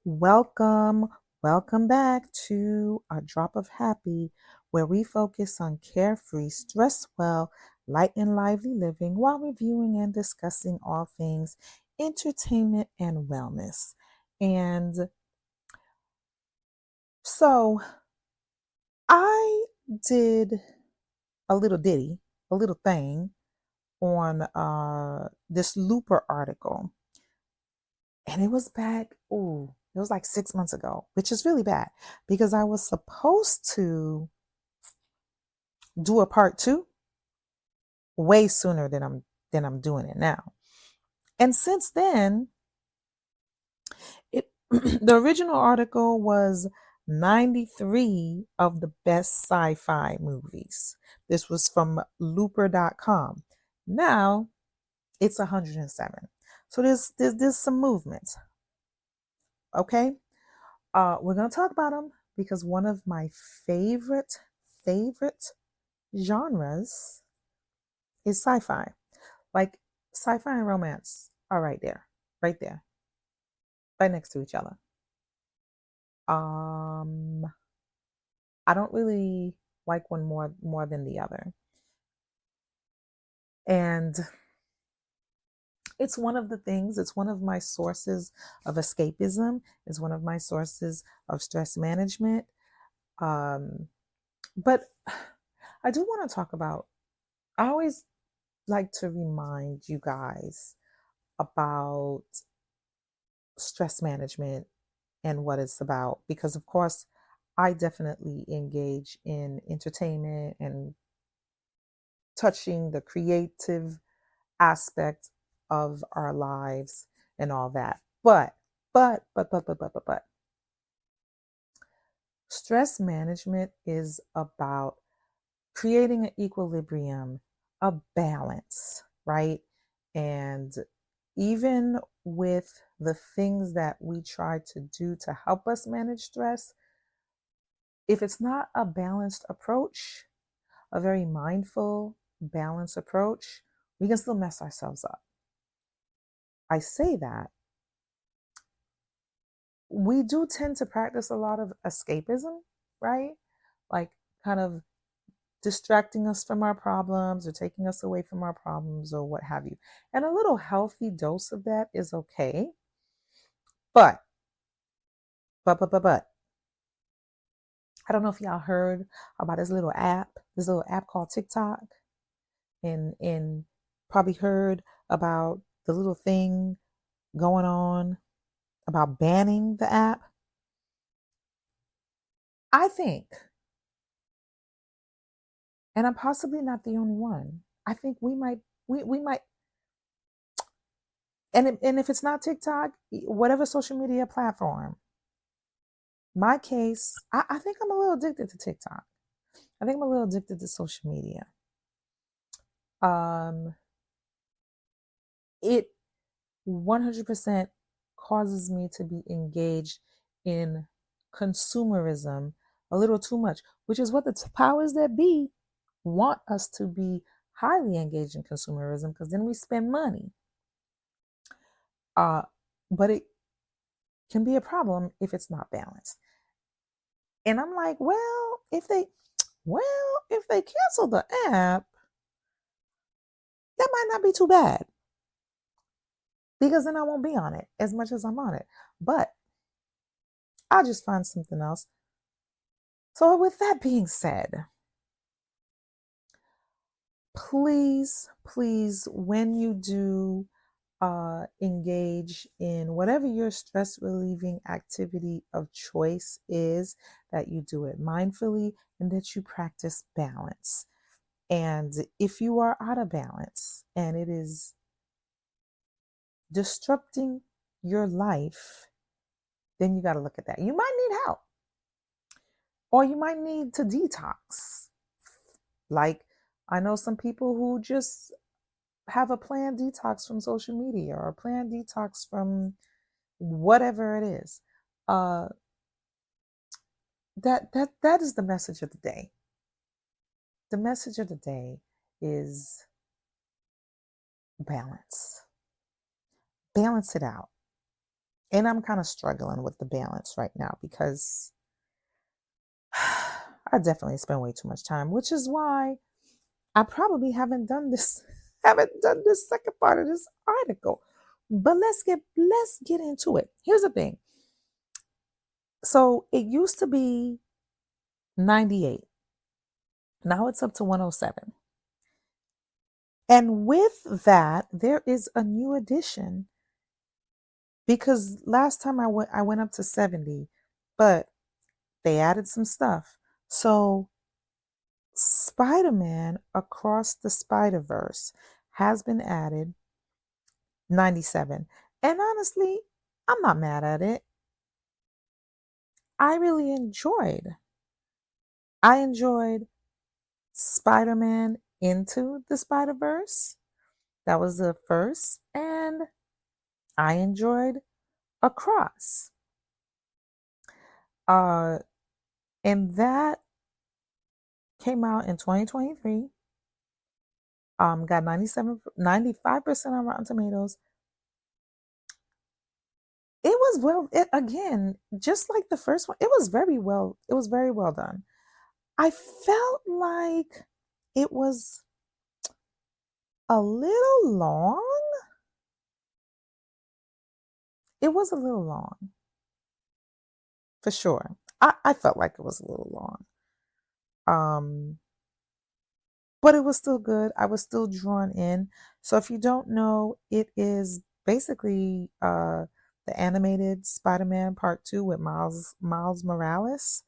Welcome, welcome back to A Drop of Happy, where we focus on carefree, stress well, light and lively living while reviewing and discussing all things entertainment and wellness. And so I did a little ditty, a little thing on this Looper article, and it was back, it was like 6 months ago, which is really bad because I was supposed to do a part two way sooner than I'm doing it now. And since then, it the original article was 93 of the best sci-fi movies. This was from looper.com. Now it's 107. So there's some movement. Okay? We're gonna talk about them because one of my favorite genres is sci-fi. Like sci-fi and romance are right there, right next to each other. Um, I don't really like one more than the other, and it's one of the things. It's one of my sources of escapism. It's one of my sources of stress management. Um, but I do want to talk about. I always like to remind you guys about stress management and what it's about because of course I definitely engage in entertainment and touching the creative aspect of our lives and all that. But stress management is about creating an equilibrium, a balance, right? And even with the things that we try to do to help us manage stress, if it's not a balanced approach, a very mindful, balanced approach, we can still mess ourselves up. I say that we do tend to practice a lot of escapism, right? Like kind of distracting us from our problems or taking us away from our problems or what have you. And a little healthy dose of that is okay. But, but, I don't know if y'all heard about this little app called TikTok, and probably heard about the little thing going on about banning the app. I think, and I'm possibly not the only one. I think we might, and if it's not TikTok, whatever social media platform. My case, I think I'm a little addicted to TikTok. I think I'm a little addicted to social media. Um, it 100% causes me to be engaged in consumerism a little too much, which is what the powers that be want us to be highly engaged in consumerism because then we spend money. Uh, but it can be a problem if it's not balanced. And I'm like, if they cancel the app, that might not be too bad because then I won't be on it as much as I'm on it. But I'll just find something else. So, with that being said, please, when you do engage in whatever your stress relieving activity of choice is, that you do it mindfully and that you practice balance. And if you are out of balance and it is disrupting your life, then you got to look at that. You might need help or you might need to detox. Like, I know some people who just have a planned detox from social media or a planned detox from whatever it is. Uh, that is the message of the day. The message of the day is balance. Balance it out. And I'm kind of struggling with the balance right now because I definitely spend way too much time, which is why I probably haven't done this, haven't done this second part of this article. But let's get into it. Here's the thing. So it used to be 98. Now it's up to 107. And with that, there is a new addition because last time I went up to 70, but they added some stuff. So Spider-Man Across the Spiderverse has been added 97. And honestly, I'm not mad at it. I really enjoyed. I enjoyed Spider-Man Into the Spider-Verse. That was the first. And I enjoyed Across. Uh, and that came out in 2023. Got 95% on Rotten Tomatoes. It was again, just like the first one, it was very well done. I felt like it was a little long. It was a little long, for sure. I felt like it was a little long. Um, but it was still good. I was still drawn in. So if you don't know, it is basically the animated Spider-Man Part 2 with Miles Morales.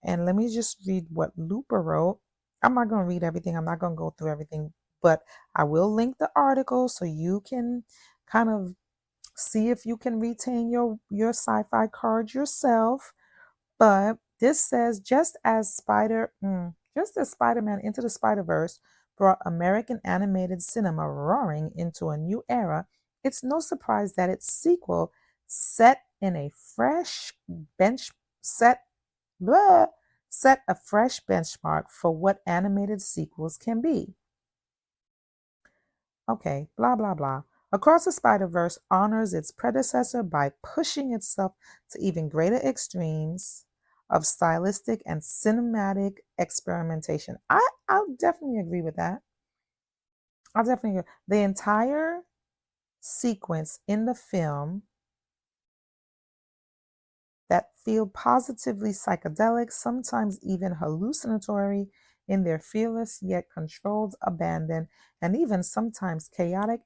And let me just read what Looper wrote. I'm not going to read everything. I'm not going to go through everything, but I will link the article so you can kind of see if you can retain your sci-fi card yourself. But this says just as Spider-Man Into the Spider-Verse brought American animated cinema roaring into a new era, it's no surprise that its sequel set in a fresh bench set blah, set a fresh benchmark for what animated sequels can be. Okay, blah blah blah. Across the Spider-Verse honors its predecessor by pushing itself to even greater extremes of stylistic and cinematic experimentation. I'll definitely agree with that. I'll definitely agree. The entire sequence in the film that feel positively psychedelic, sometimes even hallucinatory in their fearless yet controlled abandon, and even sometimes chaotic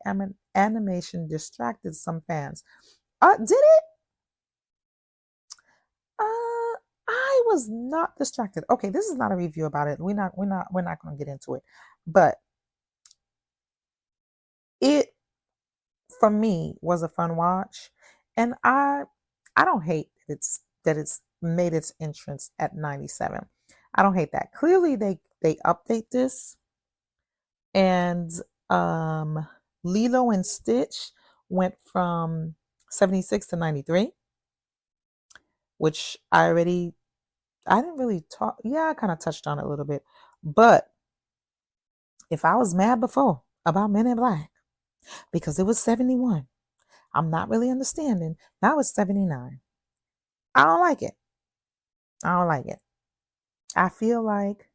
animation distracted some fans. Did it? I was not distracted. Okay, this is not a review about it. We're not going to get into it. But it for me was a fun watch, and I don't hate that it's made its entrance at 97. I don't hate that. Clearly they update this, and um Lilo and Stitch went from 76 to 93, which I didn't really talk. Yeah, I kind of touched on it a little bit. But if I was mad before about Men in Black because it was 71, I'm not really understanding. Now it's 79. I don't like it. I don't like it. I feel like,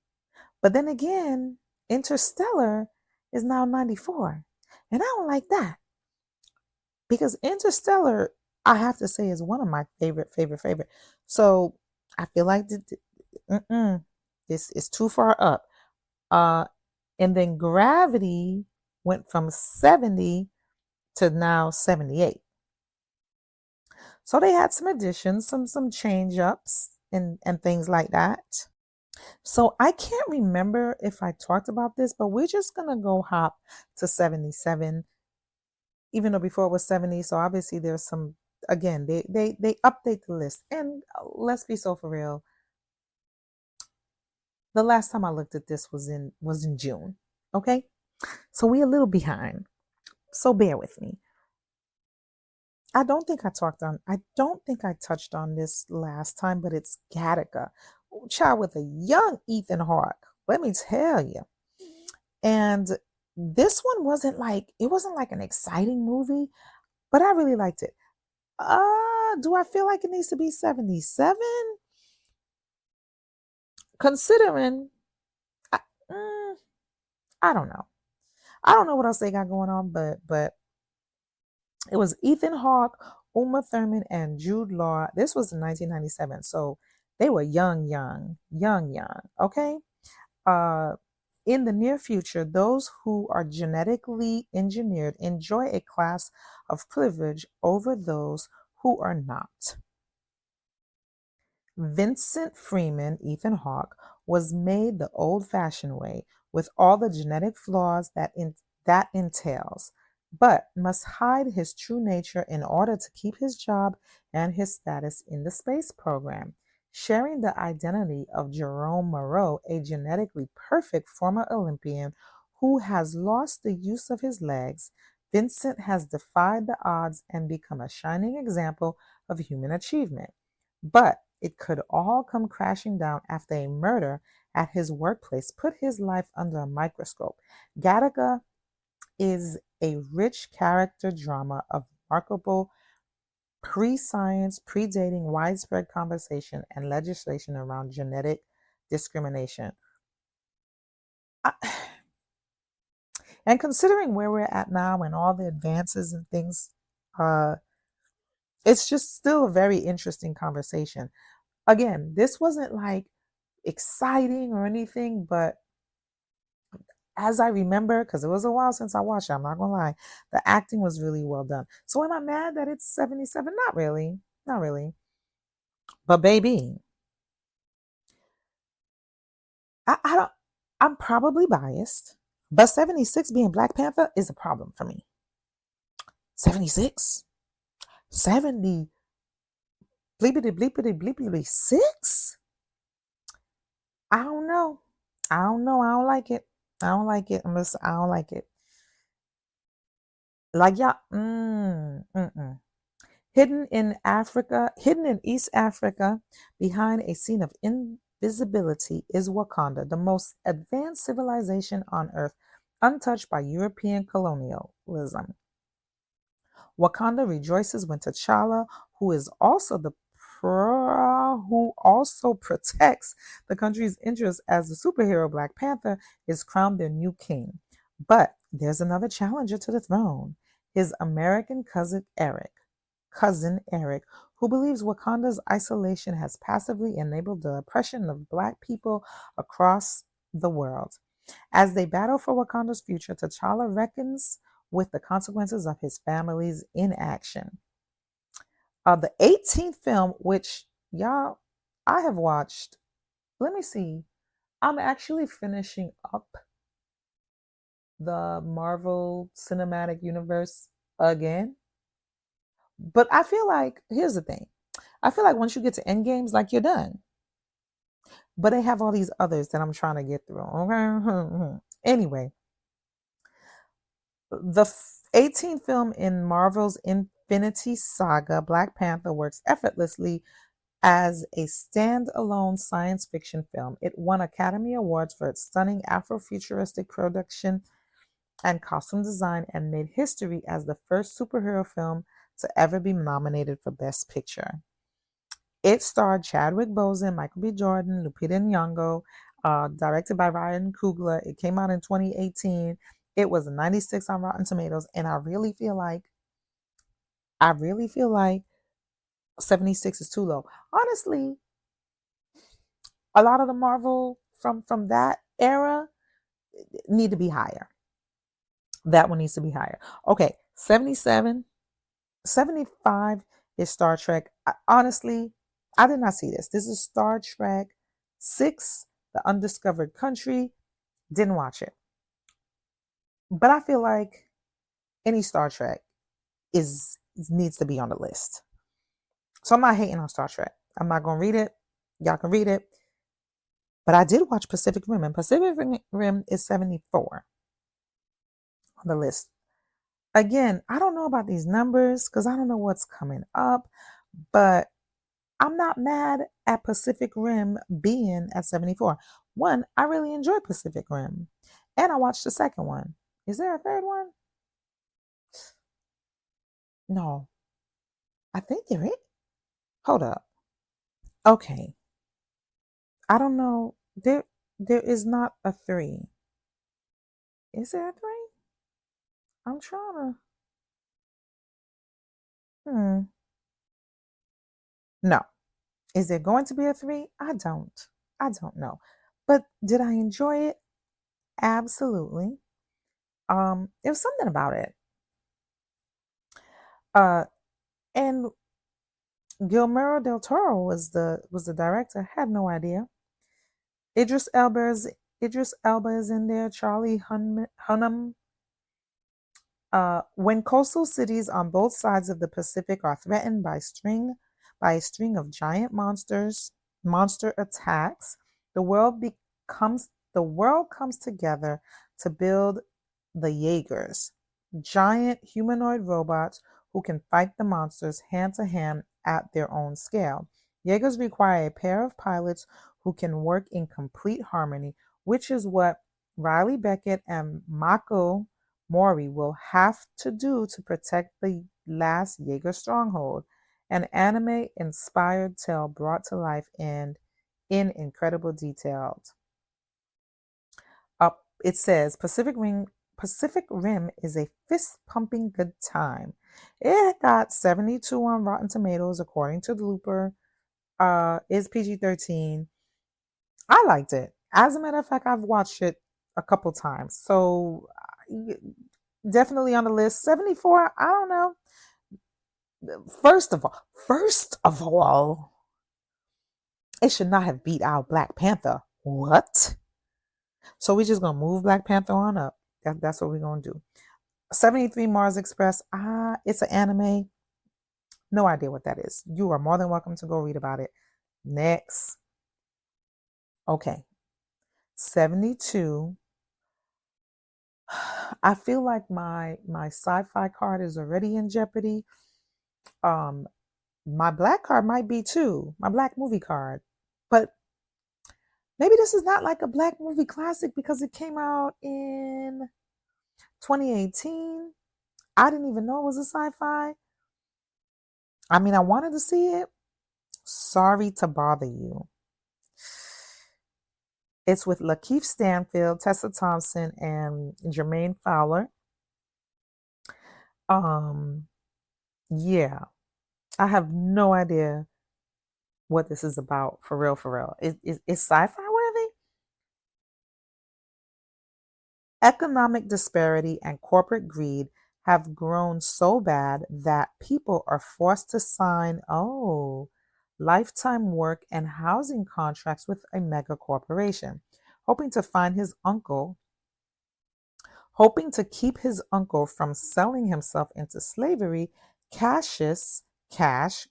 but then again, Interstellar is now 94. And I don't like that because Interstellar, I have to say, is one of my favorite. So I feel like this is too far up. Uh, and then Gravity went from 70 to now 78. So they had some additions, some change ups and things like that. So I can't remember if I talked about this, but we're just gonna go hop to 77, even though before it was 70. So obviously there's some again, they update the list. And let's be so for real. The last time I looked at this was in June. Okay? So we're a little behind. So bear with me. I don't think I touched on this last time, but it's Gattaca. Child with a young Ethan Hawke. Let me tell you. And this one wasn't like an exciting movie, but I really liked it. Do I feel like it needs to be 77? Considering, I, mm, I don't know. I don't know what else they got going on, but it was Ethan Hawke, Uma Thurman, and Jude Law. This was in 1997, so they were young. Okay. Uh, in the near future, those who are genetically engineered enjoy a class of privilege over those who are not. Vincent Freeman, Ethan Hawke, was made the old-fashioned way with all the genetic flaws that entails, but must hide his true nature in order to keep his job and his status in the space program. Sharing the identity of Jerome Moreau, a genetically perfect former Olympian who has lost the use of his legs, Vincent has defied the odds and become a shining example of human achievement. But it could all come crashing down after a murder at his workplace put his life under a microscope. Gattaca is a rich character drama of remarkable pre-science, predating widespread conversation and legislation around genetic discrimination. I, and considering where we're at now and all the advances and things, uh, it's just still a very interesting conversation. Again, this wasn't like exciting or anything, but as I remember, because it was a while since I watched it, I'm not gonna lie, the acting was really well done. So am I mad that it's 77? Not really. Not really. But baby, I don't I'm probably biased, but 76 being Black Panther is a problem for me. 76? 70 bleepity bleepity bleepity 6? I don't know. I don't know. I don't like it. I don't like it. I don't like it. Like y'all, hidden in East Africa, behind a scene of invisibility is Wakanda, the most advanced civilization on Earth, untouched by European colonialism. Wakanda rejoices when T'Challa, who is also who also protects the country's interests as the superhero Black Panther, is crowned their new king. But there's another challenger to the throne, his American cousin Eric, who believes Wakanda's isolation has passively enabled the oppression of Black people across the world. As they battle for Wakanda's future, T'Challa reckons with the consequences of his family's inaction. The 18th film, which y'all, I have watched, let me see, I'm actually finishing up the Marvel Cinematic Universe again. But I feel like, here's the thing, I feel like once you get to end games, like you're done. But they have all these others that I'm trying to get through. Okay. Anyway, the 18th film in Marvel's Infinity Saga, Black Panther, works effortlessly as a standalone science fiction film. It won Academy Awards for its stunning Afrofuturistic production and costume design, and made history as the first superhero film to ever be nominated for Best Picture. It starred Chadwick Boseman, Michael B. Jordan, Lupita Nyong'o, directed by Ryan Coogler. It came out in 2018. It was a 96 on Rotten Tomatoes, and I really feel like 76 is too low. Honestly, a lot of the Marvel from that era need to be higher. That one needs to be higher. Okay, 77, 75 is Star Trek. Honestly, I did not see this. This is Star Trek 6, The Undiscovered Country. Didn't watch it. But I feel like any Star Trek needs to be on the list. So I'm not hating on Star Trek. I'm not going to read it. Y'all can read it. But I did watch Pacific Rim, and Pacific Rim is 74 on the list. Again, I don't know about these numbers because I don't know what's coming up, but I'm not mad at Pacific Rim being at 74. One, I really enjoy Pacific Rim, and I watched the second one. Is there a third one? No, I think there is. Hold up. Okay. I don't know. There is not a three. Is there a three? I'm trying to. No. Is there going to be a three? I don't. I don't know. But did I enjoy it? Absolutely. There was something about it. Uh, and Guillermo del Toro was the director. Had no idea. Idris Elba is Idris Elba is in there. Charlie Hunnam. When coastal cities on both sides of the Pacific are threatened by a string of giant monster attacks, the world comes together to build the Jaegers, giant humanoid robots who can fight the monsters hand to hand at their own scale. Jaegers require a pair of pilots who can work in complete harmony, which is what Riley Beckett and Mako Mori will have to do to protect the last Jaeger stronghold. An anime inspired tale brought to life in incredible details. Up it says Pacific Rim is a fist pumping good time. It got 72 on Rotten Tomatoes according to the Looper. Is PG-13. I liked it. As a matter of fact, I've watched it a couple times. So definitely on the list. 74, I don't know. First of all, it should not have beat out Black Panther. What? So we're just gonna move Black Panther on up. That's what we're gonna do. 73 Mars Express. It's an anime. No idea what that is. You are more than welcome to go read about it. Next. Okay. 72. I feel like my sci-fi card is already in jeopardy. Um, my black card might be too. My black movie card. But maybe this is not like a black movie classic because it came out in 2018. I didn't even know it was a sci-fi. I mean, I wanted to see it. Sorry to bother you. It's with Lakeith Stanfield, Tessa Thompson, and Jermaine Fowler. Um, yeah, I have no idea what this is about for real, for real. Is sci-fi worthy? Economic disparity and corporate greed have grown so bad that people are forced to sign, lifetime work and housing contracts with a mega corporation, hoping to find his uncle, hoping to keep his uncle from selling himself into slavery. Cash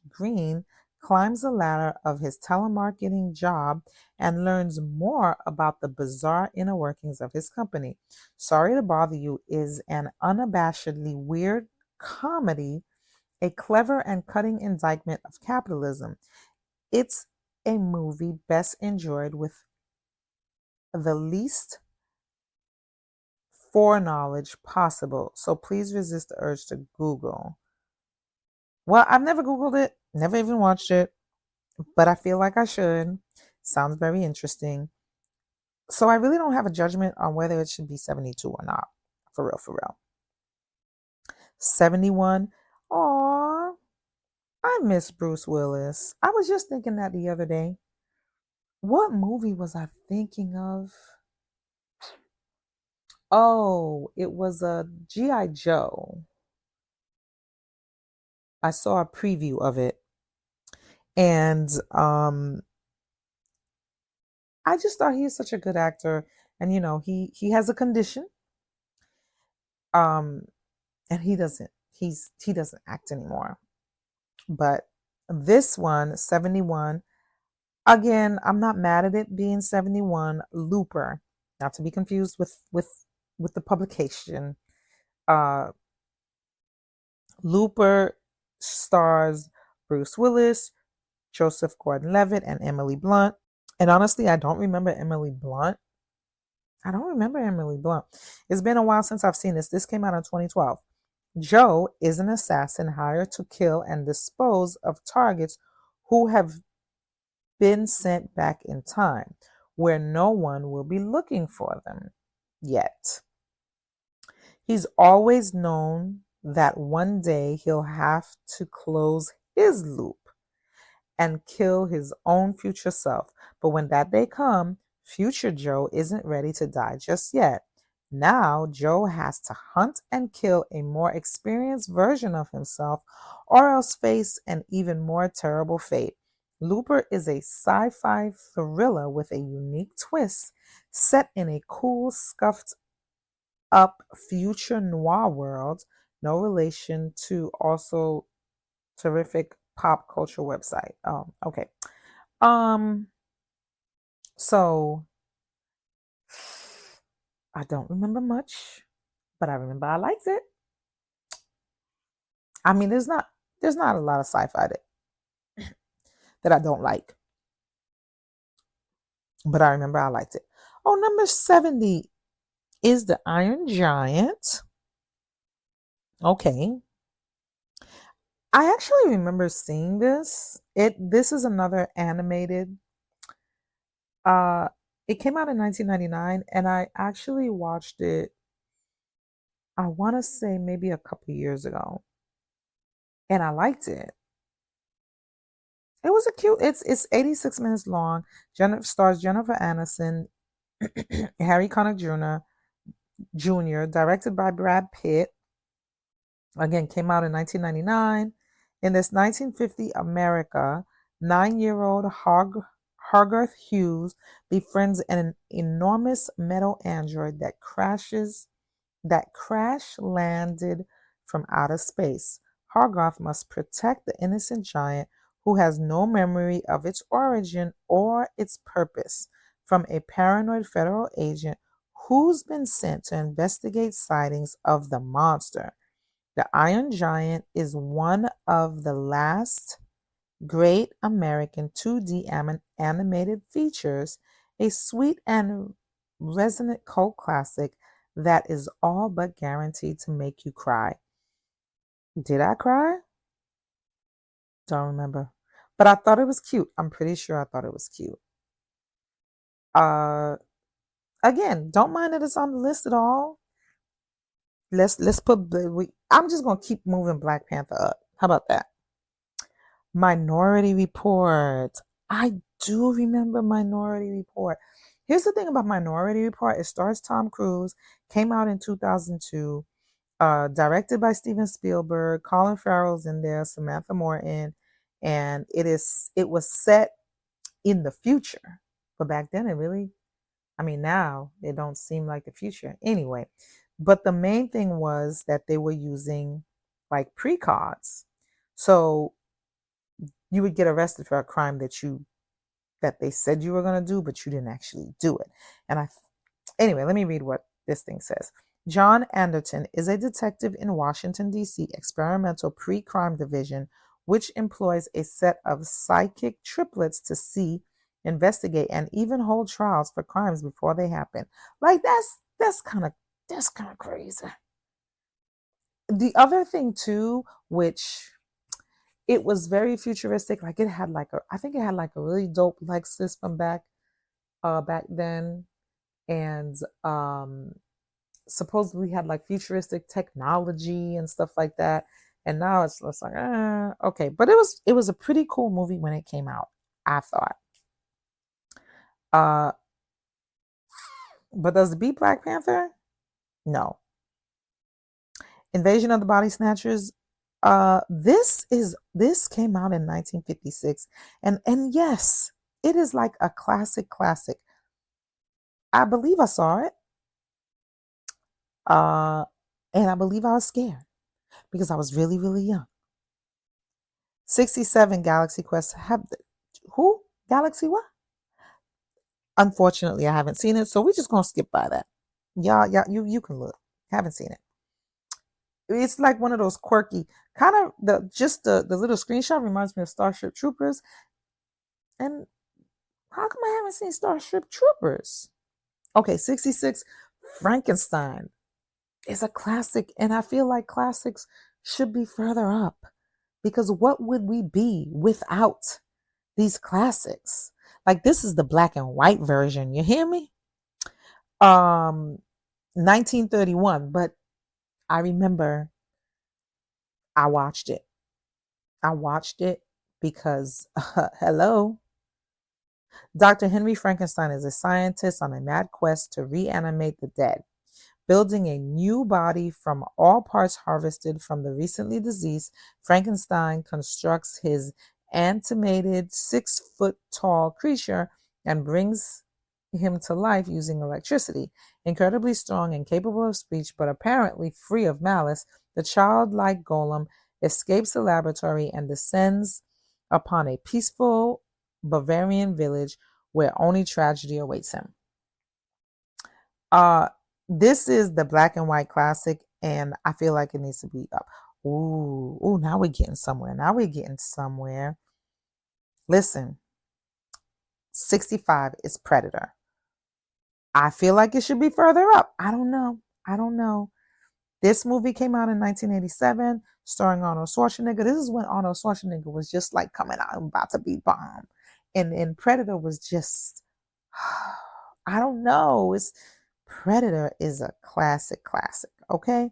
Green climbs the ladder of his telemarketing job and learns more about the bizarre inner workings of his company. Sorry to Bother You is an unabashedly weird comedy, a clever and cutting indictment of capitalism. It's a movie best enjoyed with the least foreknowledge possible, so please resist the urge to Google. Well, I've never Googled it, never even watched it, but I feel like I should. Sounds very interesting. So I really don't have a judgment on whether it should be 72 or not. For real, for real. 71. Aw, I miss Bruce Willis. I was just thinking that the other day. What movie was I thinking of? Oh, it was a G.I. Joe. I saw a preview of it. And I just thought he is such a good actor. And he has a condition. Um, and he doesn't act anymore. But this one, 71, again, I'm not mad at it being 71. Looper, not to be confused with the publication. Uh Looper stars Bruce Willis, Joseph Gordon-Levitt, and Emily Blunt. And honestly, I don't remember Emily Blunt. I don't remember Emily Blunt. It's been a while since I've seen this. This came out in 2012. Joe is an assassin hired to kill and dispose of targets who have been sent back in time, where no one will be looking for them yet. He's always known that one day he'll have to close his loop and kill his own future self. But when that day comes, future Joe isn't ready to die just yet. Now, Joe has to hunt and kill a more experienced version of himself or else face an even more terrible fate. Looper is a sci fi thriller with a unique twist set in a cool, scuffed up future noir world, no relation to also terrific pop culture website. Okay. Um, so I don't remember much, but I remember I liked it. I mean, there's not a lot of sci-fi that I don't like, but I remember I liked it. Oh, number 70 is the Iron Giant. Okay. I actually remember seeing this. This is another animated. Uh it came out in 1999 and I actually watched it, I want to say maybe a couple years ago, and I liked it. It was a cute. It's 86 minutes long. Stars Jennifer Aniston, Harry Connick Jr., directed by Brad Pitt. Again, came out in 1999. In this 1950 America, 9-year-old Hogarth Hughes befriends an enormous metal android that crash landed from outer space. Hogarth must protect the innocent giant who has no memory of its origin or its purpose from a paranoid federal agent who's been sent to investigate sightings of the monster. The Iron Giant is one of the last great American 2D animated features, a sweet and resonant cult classic that is all but guaranteed to make you cry. Did I cry? Don't remember. But I thought it was cute. I'm pretty sure I thought it was cute. Uh Again, don't mind that it's on the list at all. Let's put I'm just gonna keep moving Black Panther up. How about that? Minority Report. I do remember Minority Report. Here's the thing about Minority Report. It stars Tom Cruise, came out in 2002, directed by Steven Spielberg. Colin Farrell's in there, Samantha Morton, and it was set in the future. But back then I mean now it don't seem like the future. Anyway, but the main thing was that they were using like precogs. So you would get arrested for a crime that they said you were going to do, but you didn't actually do it. Anyway, let me read what this thing says. John Anderton is a detective in Washington, D.C. experimental pre-crime division, which employs a set of psychic triplets to see, investigate, and even hold trials for crimes before they happen. Like that's kind of crazy. The other thing too, which it was very futuristic. Like it had like I think it had like a really dope Lexus from back then, and supposedly had like futuristic technology and stuff like that. And now it's like okay, but it was a pretty cool movie when it came out, I thought. Uh, but does it beat Black Panther? No. Invasion of the Body Snatchers. This came out in 1956, and yes, it is like a classic. I believe I saw it, uh, and I believe I was scared because I was really young. 67 Galaxy Quest. Who? Galaxy what? Unfortunately, I haven't seen it, so we're just gonna skip by that. Yeah, you can look. Haven't seen it. It's like one of those quirky kind of the little screenshot reminds me of Starship Troopers. And how come I haven't seen Starship Troopers? Okay, 66 Frankenstein is a classic, and I feel like classics should be further up because what would we be without these classics. Like this is the black and white version. You hear me? Um, 1931. But I remember I watched it. I watched it because, hello, Dr. Henry Frankenstein is a scientist on a mad quest to reanimate the dead. Building a new body from all parts harvested from the recently deceased, Frankenstein constructs his animated 6 foot tall creature and brings him to life using electricity. Incredibly strong and capable of speech, but apparently free of malice, the childlike golem escapes the laboratory and descends upon a peaceful Bavarian village where only tragedy awaits him. Uh, this is the black and white classic, and I feel like it needs to be up. Ooh, now we're getting somewhere. Now we're getting somewhere. Listen, 65 is Predator. I feel like it should be further up. I don't know. I don't know. This movie came out in 1987, starring Arnold Schwarzenegger. This is when Arnold Schwarzenegger was just like coming out and about to be bombed. And Predator was just, I don't know. Predator is a classic, okay?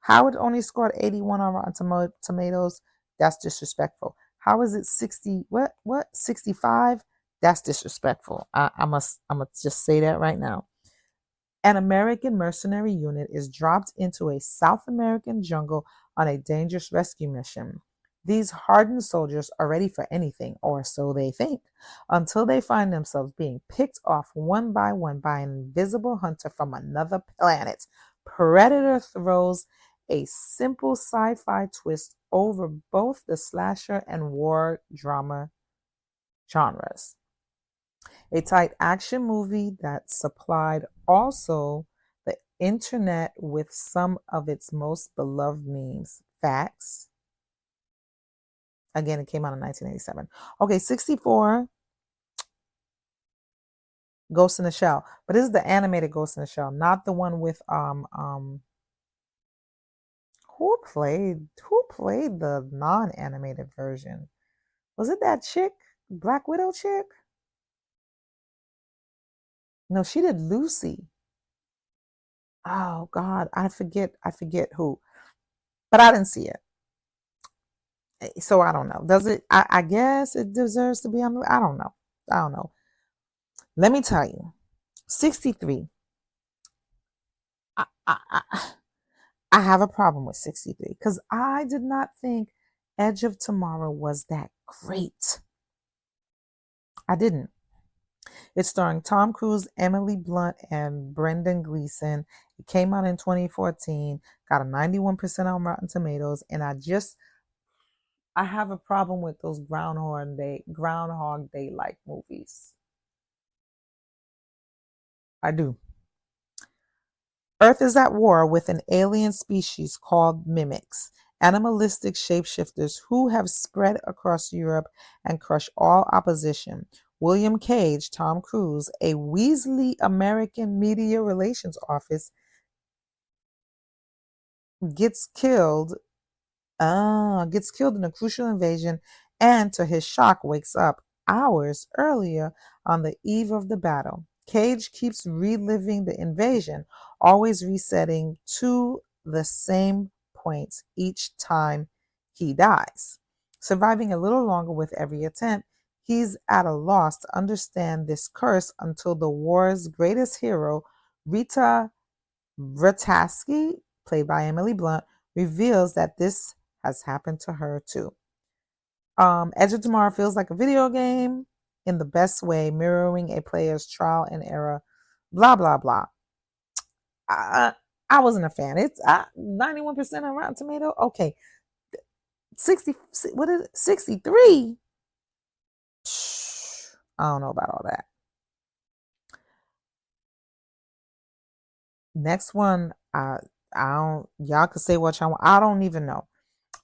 How it only scored 81 on Rotten Tomatoes? That's disrespectful. How is it 60? What? 65? That's disrespectful. I must just say that right now. An American mercenary unit is dropped into a South American jungle on a dangerous rescue mission. These hardened soldiers are ready for anything, or so they think, until they find themselves being picked off one by one by an invisible hunter from another planet. Predator throws a simple sci-fi twist over both the slasher and war drama genres. A tight action movie that supplied also the internet with some of its most beloved memes. Facts. Again, it came out in 1987. Okay, 64, Ghost in the Shell. But this is the animated Ghost in the Shell, not the one with who played the non-animated version? Was it that chick? Black Widow chick? No, she did Lucy. Oh God, I forget who. But I didn't see it. So I don't know. Does it? I guess it deserves to be on. I don't know. I don't know. Let me tell you, 63. I I, I, I have a problem with 63 because I did not think Edge of Tomorrow was that great. I didn't. It's starring Tom Cruise, Emily Blunt, and Brendan Gleeson. It came out in 2014. Got a 91% on Rotten Tomatoes, and I have a problem with those Groundhog Day like movies. I do. Earth is at war with an alien species called mimics, animalistic shapeshifters who have spread across Europe and crush all opposition. William Cage, Tom Cruise, a Weasley American Media Relations Office, gets killed gets killed in a crucial invasion and, to his shock, wakes up hours earlier on the eve of the battle. Cage keeps reliving the invasion, always resetting to the same points each time he dies. Surviving a little longer with every attempt, he's at a loss to understand this curse until the war's greatest hero, Rita Vrataski, played by Emily Blunt, reveals that this has happened to her too. Edge of Tomorrow feels like a video game in the best way, mirroring a player's trial and error. Blah blah blah. I wasn't a fan. It's 91% on Rotten Tomato. Okay, 60. What is it? 63? I don't know about all that. Next one, I don't. Y'all could say what y'all want. I don't even know.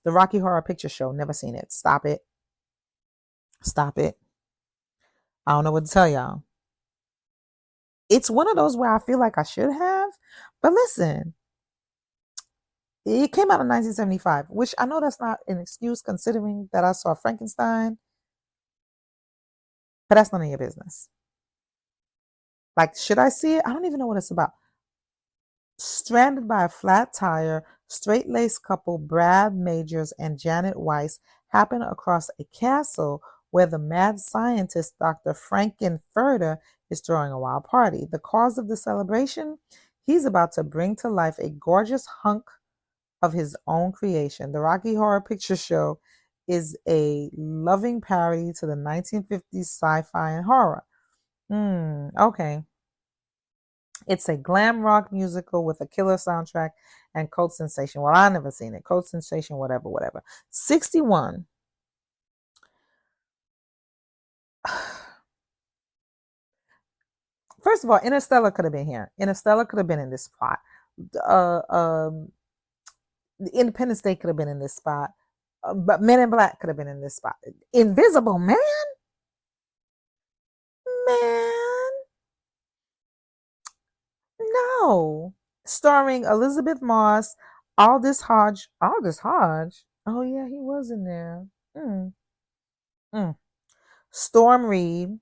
The Rocky Horror Picture Show. Never seen it. Stop it. Stop it. I don't know what to tell y'all. It's one of those where I feel like I should have. But listen, it came out in 1975, which I know that's not an excuse considering that I saw Frankenstein but that's none of your business. Like, should I see it? I don't even know what it's about. Stranded by a flat tire, straight-laced couple Brad Majors and Janet Weiss happen across a castle where the mad scientist Dr. Frankenfurter is throwing a wild party. The cause of the celebration? He's about to bring to life a gorgeous hunk of his own creation. The Rocky Horror Picture Show is a loving parody to the 1950s sci-fi and horror. Okay. It's a glam rock musical with a killer soundtrack and cult sensation. Well, I never seen it. Cult sensation, whatever, whatever. 61. First of all, Interstellar could have been here. Interstellar could have been in this spot. Uh, um, Independence Day could have been in this spot. But Men in Black could have been in this spot. Invisible Man? Man, no. Starring Elizabeth Moss, Aldous Hodge. Aldous Hodge? Oh, yeah, he was in there. Mm, mm. Storm Reed,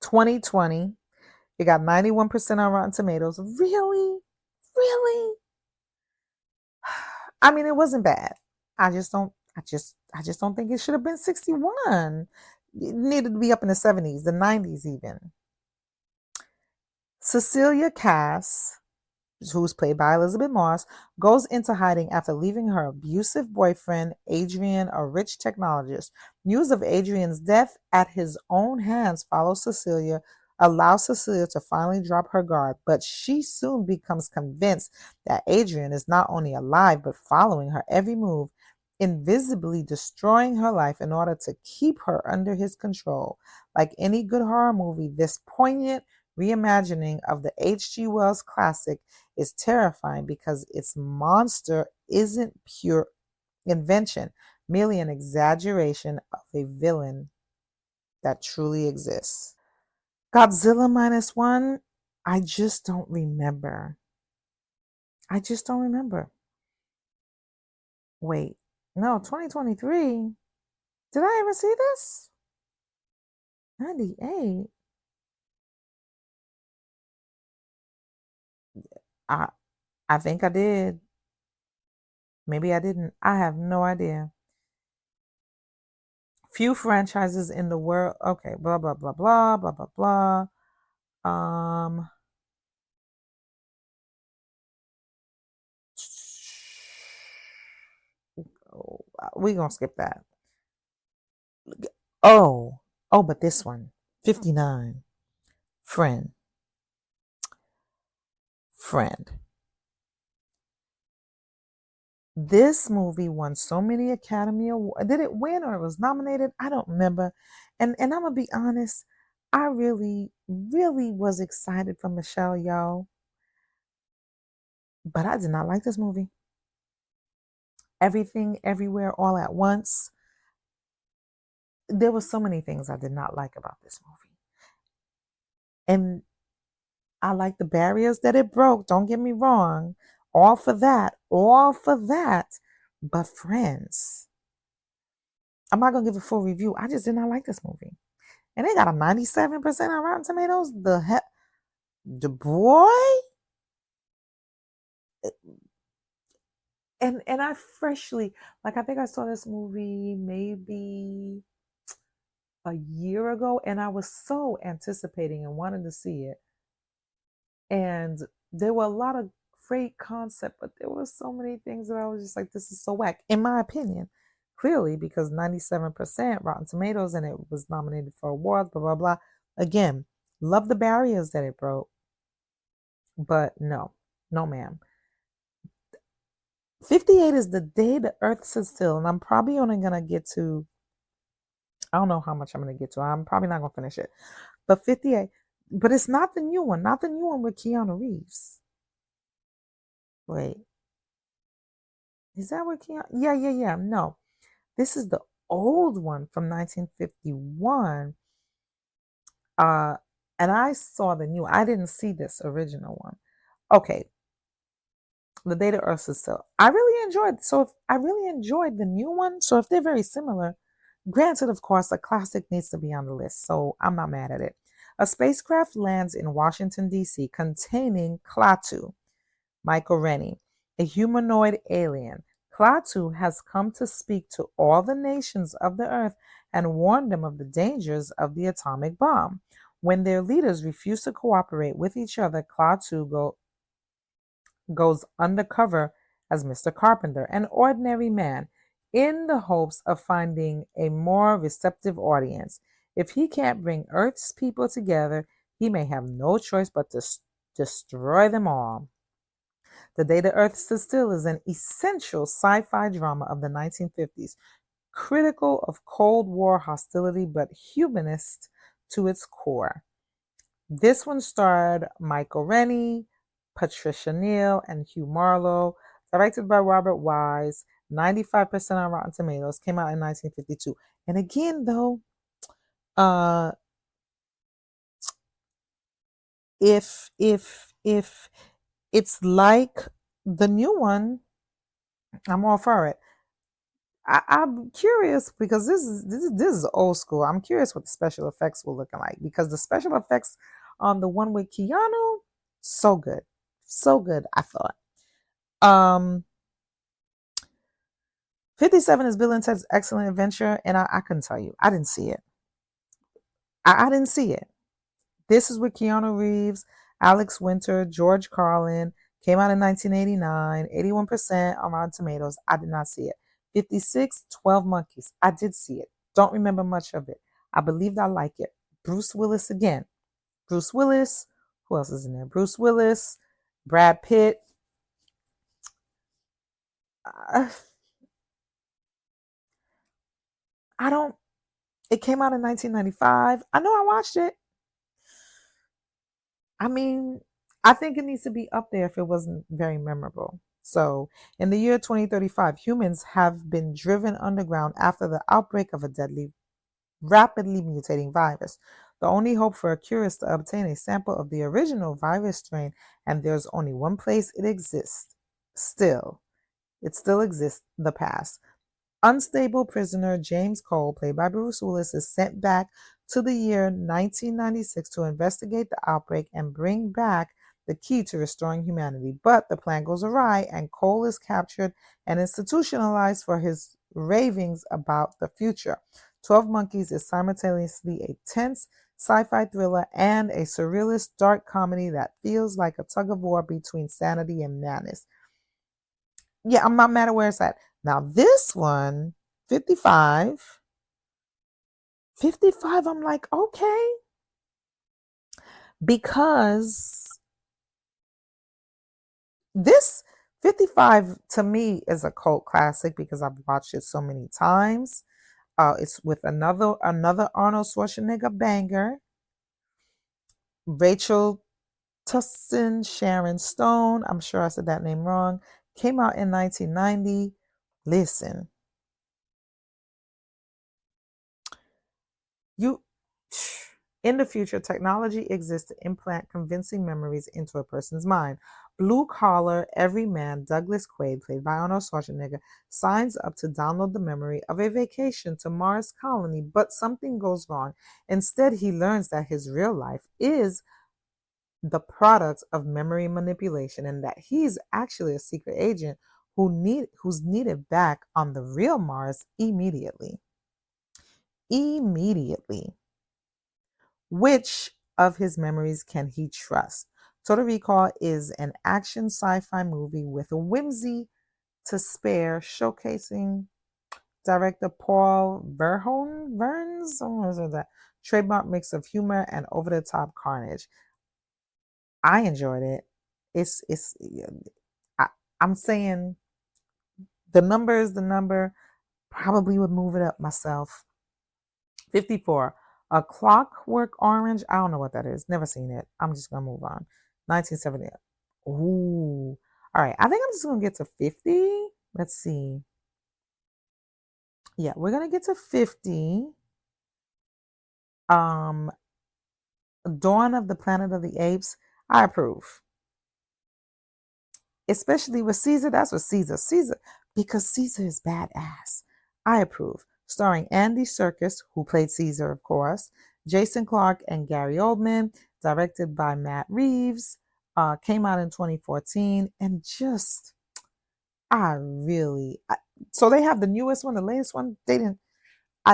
2020. It got 91% on Rotten Tomatoes. Really? Really? I mean, it wasn't bad. I just don't think it should have been 61. It needed to be up in the 70s, the 90s even. Cecilia Cass, who's played by Elizabeth Moss, goes into hiding after leaving her abusive boyfriend, Adrian, a rich technologist. News of Adrian's death at his own hands allows Cecilia to finally drop her guard, but she soon becomes convinced that Adrian is not only alive, but following her every move, invisibly destroying her life in order to keep her under his control. Like any good horror movie, this poignant reimagining of the H.G. Wells classic is terrifying because its monster isn't pure invention, merely an exaggeration of a villain that truly exists. Godzilla minus one, I just don't remember. I just don't remember. Wait, no, 2023. Did I ever see this? 98. I I think I did. Maybe I didn't. I have no idea. Few franchises in the world. Okay, blah blah blah blah blah blah blah. Um, we gonna skip that. Oh, but this one, 59. Friend, friend. This movie won so many Academy Awards. Did it win or it was nominated? I don't remember. And I'm gonna be honest, I really, really was excited for Michelle Yeoh, but I did not like this movie. Everything, everywhere, all at once. There were so many things I did not like about this movie. And I like the barriers that it broke. Don't get me wrong. All for that. All for that. But friends, I'm not gonna give a full review. I just did not like this movie. And they got a 97% on Rotten Tomatoes. The boy. And I freshly, like, I think I saw this movie maybe a year ago, and I was so anticipating and wanted to see it. And there were a lot of great concept, but there were so many things that I was just like, this is so whack, in my opinion. Clearly, because 97% Rotten Tomatoes and it was nominated for awards, blah, blah, blah. Again, love the barriers that it broke. But no, no, ma'am. 58 is the day the earth stood still, and I'm probably only going to get to, I don't know how much I'm going to get to. I'm probably not going to finish it. But 58, but it's not the new one, not the new one with Keanu Reeves. Wait, is that what Keanu? Yeah. No, this is the old one from 1951. And I saw the new. I didn't see this original one. Okay, the day the earth stood still. I really enjoyed. So if I really enjoyed the new one. So if they're very similar, Granted, of course, a classic needs to be on the list, so I'm not mad at it. A spacecraft lands in Washington, D.C., containing Klaatu, Michael Rennie, a humanoid alien. Klaatu has come to speak to all the nations of the earth and warn them of the dangers of the atomic bomb. When their leaders refuse to cooperate with each other, goes undercover as Mr. Carpenter, an ordinary man, in the hopes of finding a more receptive audience. If he can't bring Earth's people together, he may have no choice but to destroy them all. The Day the Earth Stood Still is an essential sci fi drama of the 1950s, critical of Cold War hostility but humanist to its core. This one starred Michael Rennie, Patricia Neal, and Hugh Marlowe, directed by Robert Wise, 95% on Rotten Tomatoes, came out in 1952. And again, though, uh, if it's like the new one, I'm all for it. I'm curious because this is old school. I'm curious what the special effects will look like because the special effects on the one with Keanu, so good. I thought. 57 is Bill and Ted's Excellent Adventure, and I couldn't tell you. I didn't see it. I didn't see it. This is with Keanu Reeves, Alex Winter, George Carlin. Came out in 1989, 81% on Rotten Tomatoes. I did not see it. 56, 12 Monkeys. I did see it. Don't remember much of it. I believed I like it. Bruce Willis again. Bruce Willis. Who else is in there? Bruce Willis, Brad Pitt. I don't. It came out in 1995. I know I watched it. I mean, I think it needs to be up there if it wasn't very memorable. So, in the year 2035, humans have been driven underground after the outbreak of a deadly, rapidly mutating virus. The only hope for a cure is to obtain a sample of the original virus strain, and there's only one place it exists. Still, it still exists, the past. Unstable prisoner James Cole, played by Bruce Willis, is sent back to the year 1996 to investigate the outbreak and bring back the key to restoring humanity. But the plan goes awry, and Cole is captured and institutionalized for his ravings about the future. 12 Monkeys is simultaneously a tense sci-fi thriller and a surrealist dark comedy that feels like a tug of war between sanity and madness. Yeah, I'm not mad at where it's at. Now, this one, 55, 55, I'm like, okay. Because this 55 to me is a cult classic because I've watched it so many times. It's with another Arnold Schwarzenegger banger. Rachel Tussin, Sharon Stone. I'm sure I said that name wrong. Came out in 1990. Listen, you in the future, technology exists to implant convincing memories into a person's mind. Blue collar everyman Douglas Quaid, played by Arnold Schwarzenegger, signs up to download the memory of a vacation to Mars colony, but something goes wrong. Instead, he learns that his real life is the product of memory manipulation and that he's actually a secret agent who's needed back on the real Mars immediately. Immediately. Which of his memories can he trust? Total Recall is an action sci-fi movie with a whimsy to spare, showcasing director Paul Verhoeven's that trademark mix of humor and over-the-top carnage. I enjoyed it. It's I, I'm saying the number is the number. Probably would move it up myself. 54. A Clockwork Orange. I don't know what that is. Never seen it. I'm just going to move on. 1970. Ooh. All right. I think I'm just going to get to 50. Let's see. Yeah, we're going to get to 50. Dawn of the Planet of the Apes. I approve. Especially with Caesar. That's what Caesar. Because Caesar is badass. I approve. starring Andy Serkis, who played Caesar, of course, Jason Clarke, and Gary Oldman, directed by Matt Reeves. Came out in 2014, and just I really so they have the newest one, the latest one. I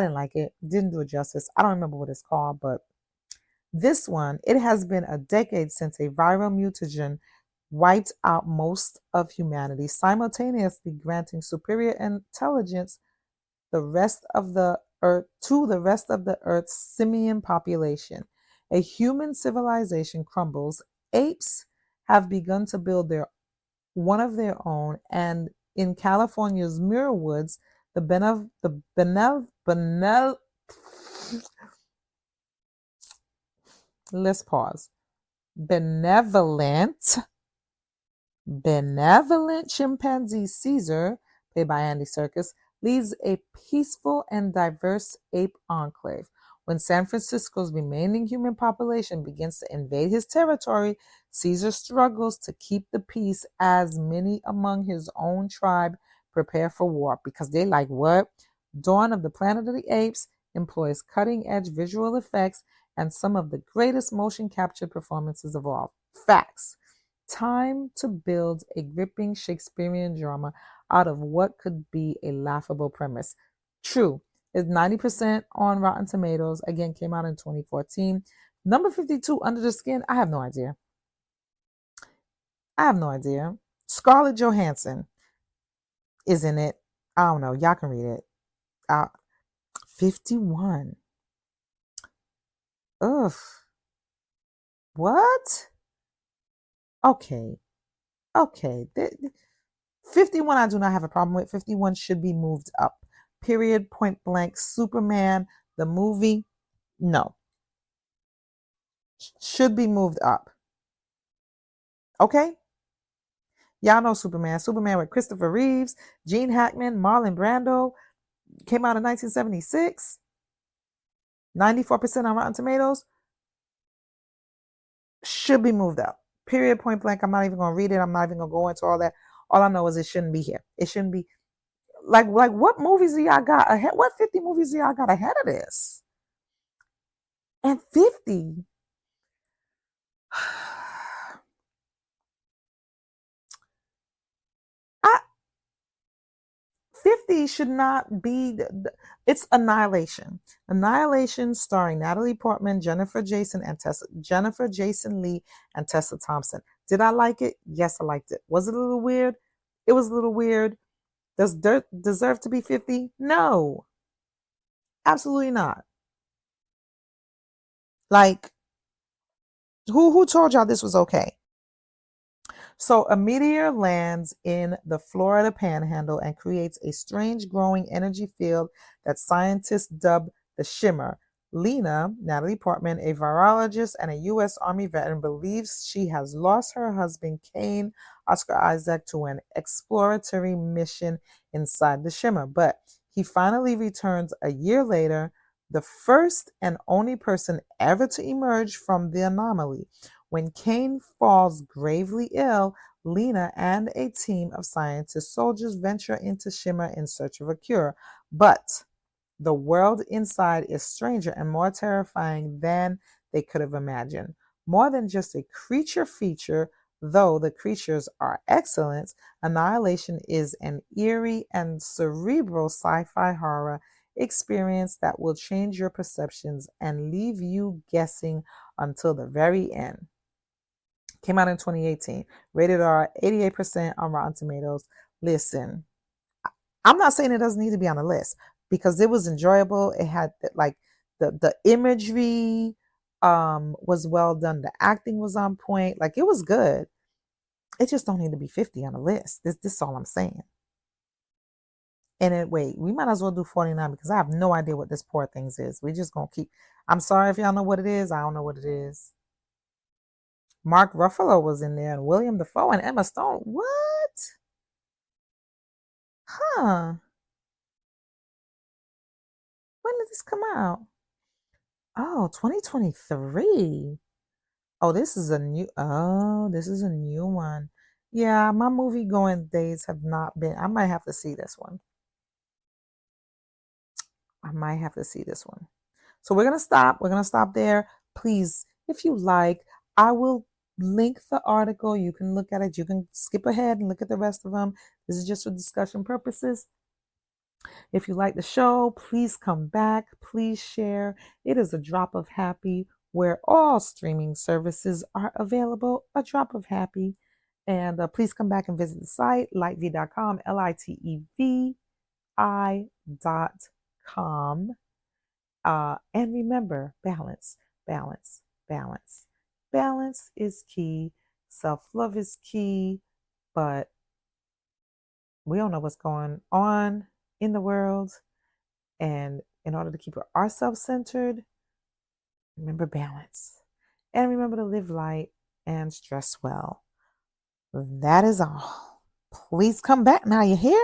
didn't like it. Didn't do it justice. I don't remember what it's called, but this one, it has been a decade since a viral mutagen wiped out most of humanity, simultaneously granting superior intelligence the rest of the earth to the rest of the earth's simian population. A human civilization crumbles. Apes have begun to build their one of their own, and in California's Muir Woods, the let's pause. Benevolent Benevolent chimpanzee Caesar, played by Andy Serkis, leads a peaceful and diverse ape enclave. When San Francisco's remaining human population begins to invade his territory, Caesar struggles to keep the peace as many among his own tribe prepare for war. Because they like what? Dawn of the Planet of the Apes employs cutting-edge visual effects and some of the greatest motion capture performances of all. Facts. Time to build a gripping Shakespearean drama out of what could be a laughable premise. True, it's 90% on Rotten Tomatoes. Again, came out in 2014. Number 52, Under the Skin. I have no idea. Scarlett Johansson is in it. I don't know. Y'all can read it. 51. Ugh. What? Okay. 51, I do not have a problem with. 51 should be moved up. Period. Point blank. Superman, the movie, no. Should be moved up. Okay? Y'all know Superman. Superman with Christopher Reeves, Gene Hackman, Marlon Brando. Came out in 1976. 94% on Rotten Tomatoes. Should be moved up. Period. Point blank. I'm not even going to read it. I'm not even going to go into all that. All I know is it shouldn't be here. It shouldn't be. Like what movies do y'all got ahead? What 50 movies do y'all got ahead of this? And 50. 50 should not be. It's Annihilation. Annihilation, starring Natalie Portman, Jennifer Jason Leigh, and Tessa Thompson. Did I like it? Yes, I liked it. Was it a little weird? It was a little weird. Does Dirt deserve to be 50? No, absolutely not. Like, who told y'all this was okay? So a meteor lands in the Florida Panhandle and creates a strange growing energy field that scientists dub the Shimmer. Lena, Natalie Portman, a virologist and a U.S. Army veteran, believes she has lost her husband, Kane Oscar Isaac, to an exploratory mission inside the Shimmer. But he finally returns a year later, the first and only person ever to emerge from the anomaly. When Kane falls gravely ill, Lena and a team of scientist soldiers venture into Shimmer in search of a cure. But the world inside is stranger and more terrifying than they could have imagined. More than just a creature feature, though the creatures are excellent, Annihilation is an eerie and cerebral sci-fi horror experience that will change your perceptions and leave you guessing until the very end. Came out in 2018. Rated R, 88% on Rotten Tomatoes. Listen, I'm not saying it doesn't need to be on the list because it was enjoyable. It had like the imagery was well done. The acting was on point. Like, it was good. It just don't need to be 50 on the list. This is all I'm saying. And wait, we might as well do 49 because I have no idea what this Poor Things is. We just gonna keep. I'm sorry if y'all know what it is. I don't know what it is. Mark Ruffalo was in there, and William Dafoe and Emma Stone. What? Huh. When did this come out? Oh, 2023. This is a new one. Yeah, my movie going days have not been. I might have to see this one. I might have to see this one. So we're gonna stop. We're gonna stop there. Please, if you like, I will link the article. You can look at it. You can skip ahead and look at the rest of them. This is just for discussion purposes. If you like the show, please come back. Please share. It is a drop of happy where all streaming services are available. A drop of happy. And please come back and visit the site, lightevi.com, LITEVI.com. And remember, balance, balance, balance. Balance is key. Self-love is key. But we don't know what's going on in the world. And in order to keep ourselves centered, remember balance. And remember to live light and stress well. That is all. Please come back now. You hear?